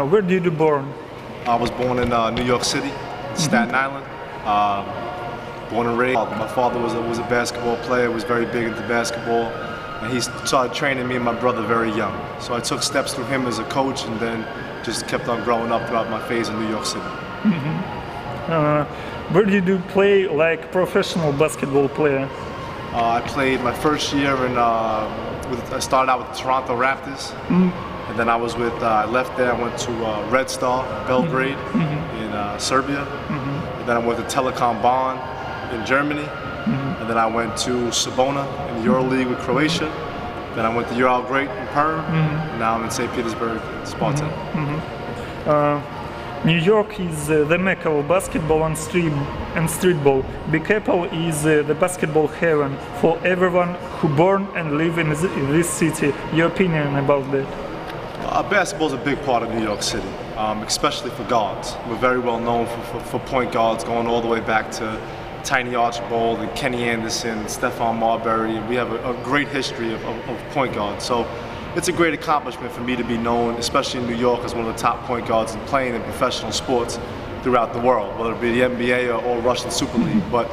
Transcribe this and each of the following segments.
Where did you born? I was born in New York City, Staten Island. Born and raised. My father was a basketball player, was very big into basketball, and he started training me and my brother very young. So I took steps through him as a coach, and then just kept on growing up throughout my phase in New York City. Where did you play like professional basketball player? I played my first year in. I started out with the Toronto Raptors, and then I left there. I went to Red Star, Belgrade, in Serbia, and then I went to Telekom Bonn in Germany, and then I went to Sabona in the EuroLeague with Croatia. Then I went to Ural Great in Perm, and now I'm in St. Petersburg, Spartak. New York is the mecca of basketball and streetball. Big Apple is the basketball heaven for everyone who born and live in this city. Your opinion about that? Basketball is a big part of New York City, especially for guards. We're very well known for point guards, going all the way back to Tiny Archibald and Kenny Anderson, Stephon Marbury. We have a great history of point guards. So it's a great accomplishment for me to be known, especially in New York, as one of the top point guards and playing in professional sports throughout the world, whether it be the NBA or Russian Super League. But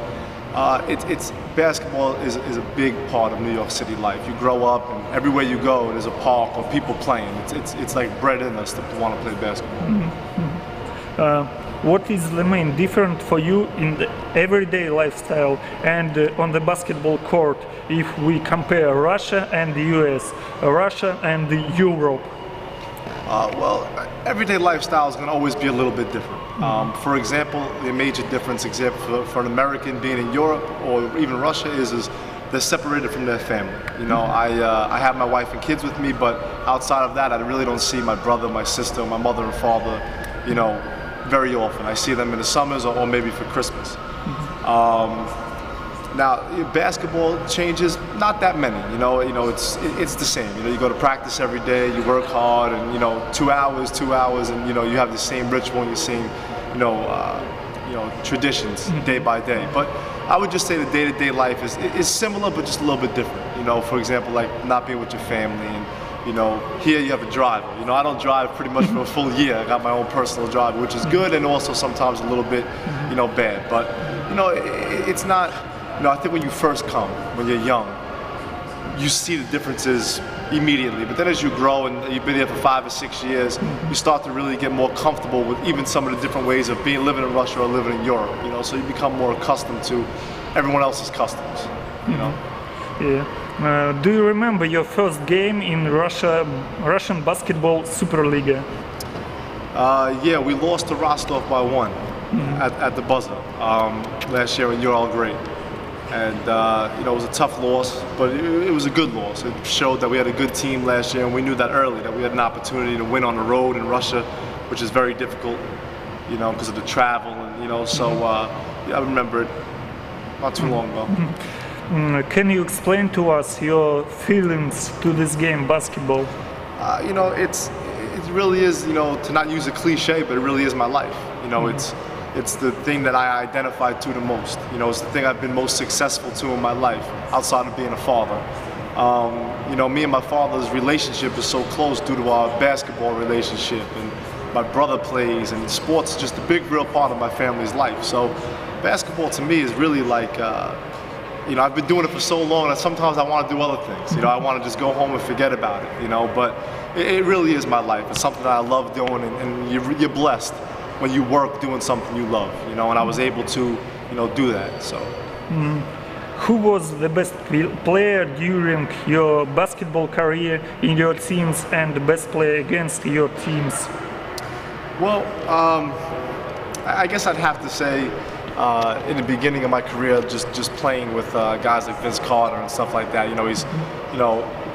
basketball is a big part of New York City life. You grow up, and everywhere you go, there's a park or people playing. It's like bred in us to want to play basketball. What is the main difference for you in the everyday lifestyle and on the basketball court if we compare Russia and the US, Russia and Europe? Well, everyday lifestyle is going to always be a little bit different. For example, the major difference for an American being in Europe or even Russia is they're separated from their family. You know, I have my wife and kids with me, but outside of that, I really don't see my brother, my sister, my mother and father, you know, very often. I see them in the summers or maybe for Christmas. Now, basketball changes, not that many. You know, it's the same. You know, you go to practice every day, you work hard, and 2 hours, and you have the same ritual and the same, traditions day by day. But I would just say the day-to-day life is similar, but just a little bit different. You know, for example, like not being with your family, and here you have a driver. I don't drive pretty much for a full year. I got my own personal driver, which is good and also sometimes a little bit, bad. But it's not. I think when you first come, when you're young, you see the differences immediately. But then as you grow and you've been here for 5 or 6 years, you start to really get more comfortable with even some of the different ways of living in Russia or living in Europe. So you become more accustomed to everyone else's customs. Yeah. Do you remember your first game in Russian basketball Superliga? Yeah, we lost to Rostov by 1 at the buzzer last year in Ural Great. And it was a tough loss, but it was a good loss. It showed that we had a good team last year, and we knew that early, that we had an opportunity to win on the road in Russia, which is very difficult, because of the travel, and so yeah, I remember it not too long ago. Can you explain to us your feelings to this game, basketball? It really is, to not use a cliche, but it really is my life. It's the thing that I identify to the most. It's the thing I've been most successful to in my life, outside of being a father. Me and my father's relationship is so close due to our basketball relationship, and my brother plays, and sports is just a big, real part of my family's life. So basketball to me is really like, I've been doing it for so long that sometimes I want to do other things. I want to just go home and forget about it, but it really is my life. It's something that I love doing, and you're blessed when you work doing something you love, and I was able to, do that, so. Who was the best player during your basketball career in your teams and the best player against your teams? Well, I guess I'd have to say in the beginning of my career, just playing with guys like Vince Carter and stuff like that. He's,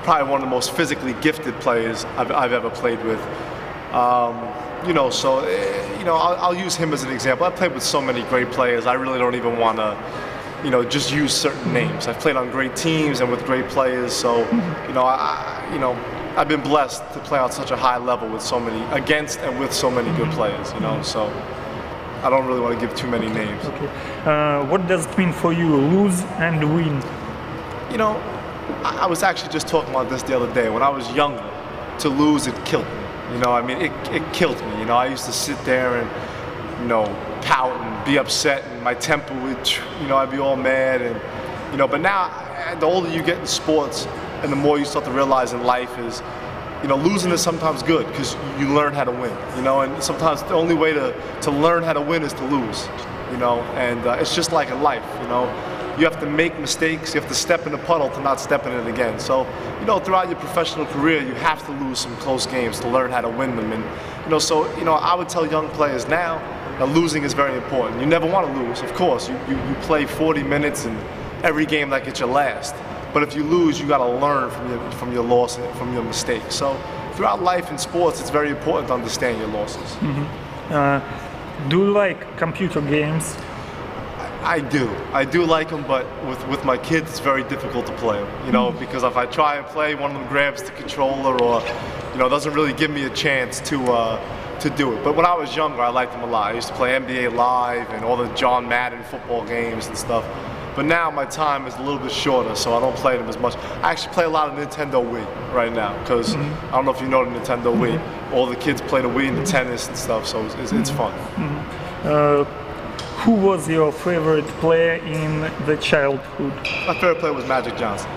probably one of the most physically gifted players I've ever played with. I'll use him as an example. I've played with so many great players. I really don't even want to, just use certain names. I've played on great teams and with great players. So, I've been blessed to play on such a high level with so many, against and with so many good players. So I don't really want to give too many names. Okay. What does it mean for you, lose and win? I was actually just talking about this the other day. When I was younger, to lose, it killed me. You know, I mean, it killed me. You know, I used to sit there and, you know, pout and be upset, and my temper would, you know, I'd be all mad, and, you know, but now, the older you get in sports and the more you start to realize in life is, you know, losing is sometimes good because you learn how to win, you know, and sometimes the only way to learn how to win is to lose, you know, and it's just like in life, you know. You have to make mistakes, you have to step in the puddle to not step in it again. So, you know, throughout your professional career, you have to lose some close games to learn how to win them. And, you know, so, you know, I would tell young players now that losing is very important. You never want to lose, of course. You play 40 minutes and every game like it's your last. But if you lose, you got to learn from your loss and from your mistakes. So throughout life in sports, it's very important to understand your losses. Mm-hmm. Do you like computer games? I do like them, but with my kids, it's very difficult to play them, you know, because if I try and play, one of them grabs the controller or, you know, doesn't really give me a chance to do it. But when I was younger, I liked them a lot. I used to play NBA Live and all the John Madden football games and stuff. But now my time is a little bit shorter, so I don't play them as much. I actually play a lot of Nintendo Wii right now, because I don't know if you know the Nintendo Wii. All the kids play the Wii and the tennis and stuff, so it's fun. Who was your favorite player in the childhood? My favorite player was Magic Johnson.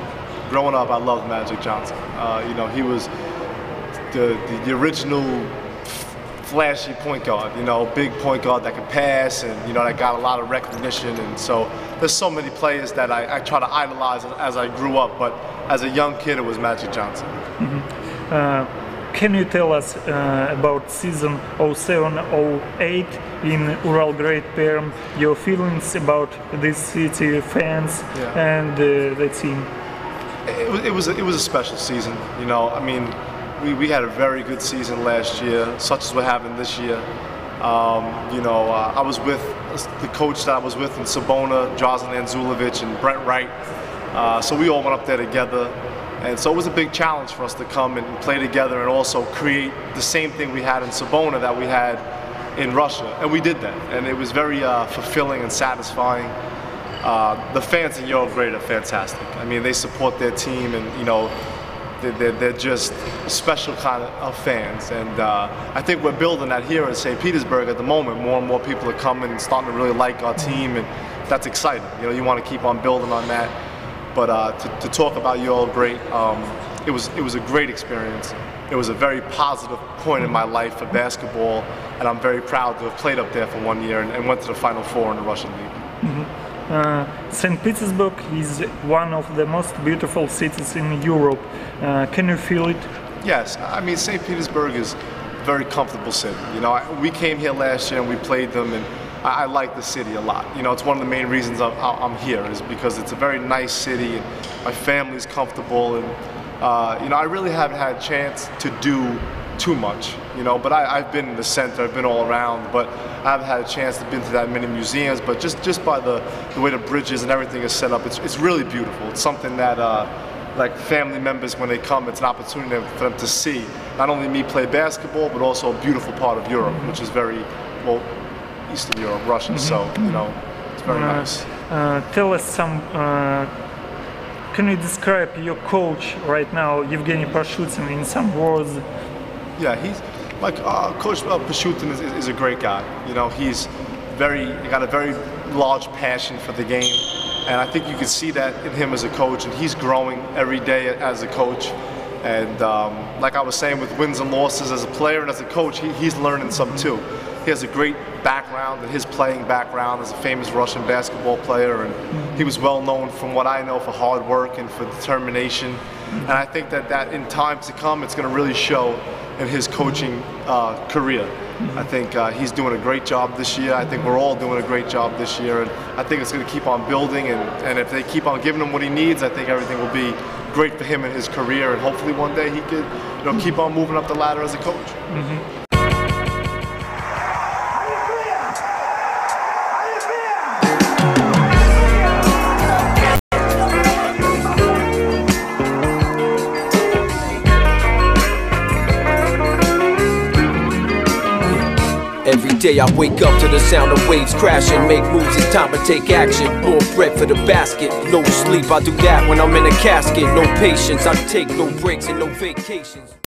Growing up, I loved Magic Johnson. You know, he was the original flashy point guard, you know, big point guard that could pass and, you know, that got a lot of recognition. And so there's so many players that I try to idolize as I grew up, but as a young kid, it was Magic Johnson. Can you tell us about season 07-08 in Ural Great Perm, your feelings about this city, fans, and the team? It was a special season, you know. I mean, we had a very good season last year, such as what happened this year. You know, I was with the coach that I was with in Sabona, Drazen Anzulovic, and Brent Wright. So we all went up there together. And so it was a big challenge for us to come and play together and also create the same thing we had in Sabona that we had in Russia. And we did that. And it was very fulfilling and satisfying. The fans in Ural Great are fantastic. I mean, they support their team, and, you know, they're just a special kind of fans. And I think we're building that here in St. Petersburg at the moment. More and more people are coming and starting to really like our team, and that's exciting. You know, you want to keep on building on that. But to talk about Ural Great, it was a great experience. It was a very positive point in my life for basketball, and I'm very proud to have played up there for 1 year and went to the Final Four in the Russian League. St. Petersburg is one of the most beautiful cities in Europe. Can you feel it? Yes, I mean, St. Petersburg is a very comfortable city. You know, we came here last year and we played them, and I like the city a lot. You know, it's one of the main reasons I'm here, is because it's a very nice city, and my family's comfortable, and you know, I really haven't had a chance to do too much, you know, but I've been in the center, I've been all around, but I haven't had a chance to been to that many museums. But just by the way the bridges and everything is set up, it's really beautiful. It's something that like family members, when they come, it's an opportunity for them to see not only me play basketball, but also a beautiful part of Europe, which is very, well, Eastern Europe, Russia, so, you know, it's very nice. Tell us some, can you describe your coach right now, Evgeny Pashutin, in some words? Yeah, he's, like, Coach Pashutin is a great guy. You know, he's got a very large passion for the game, and I think you can see that in him as a coach, and he's growing every day as a coach. And like I was saying, with wins and losses as a player and as a coach, he's learning some too. He has a great background, and his playing background as a famous Russian basketball player, and he was well known, from what I know, for hard work and for determination. And I think that in times to come, it's going to really show in his coaching career. I think he's doing a great job this year. I think we're all doing a great job this year, and I think it's going to keep on building. And if they keep on giving him what he needs, I think everything will be great for him in his career. And hopefully one day he could, you know, keep on moving up the ladder as a coach. Every day I wake up to the sound of waves crashing. Make moves, it's time to take action. More bread for the basket. No sleep, I do that when I'm in a casket. No patience, I take no breaks and no vacations.